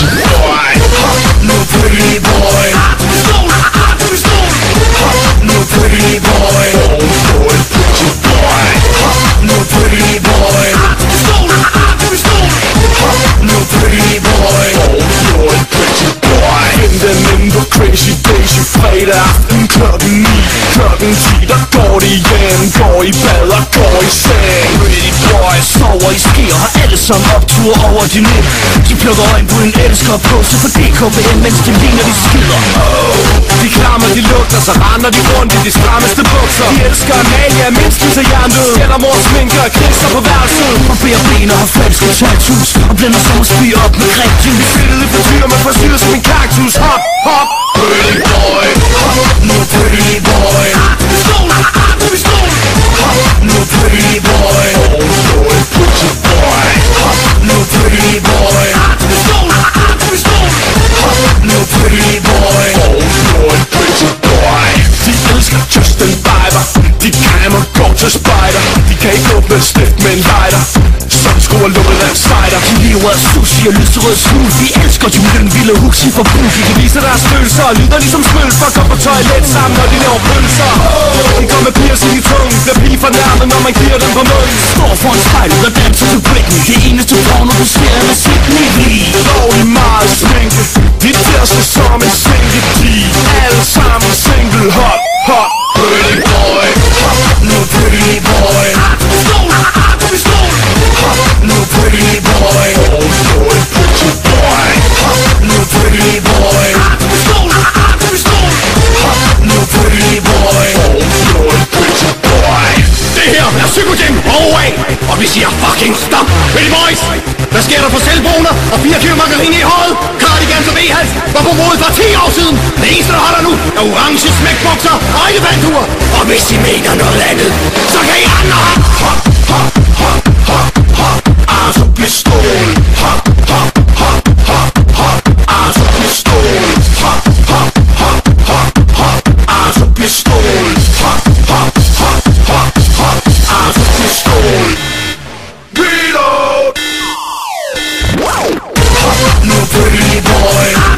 pretty boy. No pretty boy. No pretty boy. Homeboy, pretty boy. No pretty boy. No pretty boy. Homeboy, pretty boy. Find dem indre crazy days i fredag aften klokken 9. Klokken 10 der går de hjem. Går i bad og går i seng. Pretty boys sover i ski og har alle sammen optur over de net. De plukker øjne på en elsker på så for DKBM, mens de ligner de skider. De klammer, de lugter, så render de rundt i de strammeste bukser. De elsker Amalia, mindst lige så jerndød. Sætter mor sminker og kriser på værelset. Og beder ben og har falske tattoos og blender som at spire op med grækjus. De fedtede frityrer med frisyrer som en kaktus. Hop, hop, pretty boy. No pretty boy. No pretty boy. Homeboy, pretty boy. No pretty boy. No pretty boy. Homeboy, pretty boy. De elsker Justin Bieber. De krammer går til spider. De kan ikke åbne stift med en lighter. Som skruer lukket af cider. De lever af sushi og lyserød smooth. De elsker julen, vilde hooks i forbrug. De kan vise deres følelser og lyder ligesom smølfer. Går på toilet sammen, når de laver pølser. De går med piercing i tungen. Bliver pige fornærmet, når man giver dem på munden. Står for en spejl og danser til Britney. Det eneste porno, du ser er med Sydney Lee. Lovlig meget sminke. De ser sig som en sænketige. Alle sammen single hot, hot. Pretty boy. No pretty boy. No pretty boy. Homeboy, pretty boy. No pretty boy. No pretty boy. Homeboy, pretty boy. Det her er Psykogen OA, og vi siger fucking stop. Pretty boys, hvad sker der på selvbruner og 4 kilo margarine i håret? Cardigans og V-hals var på modet for 10 år siden. Det eneste der holder nu er orange smækbukser og elefanthuer. Og hvis I mener noget andet, så kan I andre hop, hop, hop, hop, hop. Altså pistol. Hop, hop, hop, hop, hop. Altså pistol. Hop, hop, hop, hop, hop. Altså pistol. Hop, hop, hop, hop, hop. Altså pistol. Get out. No pretty boy.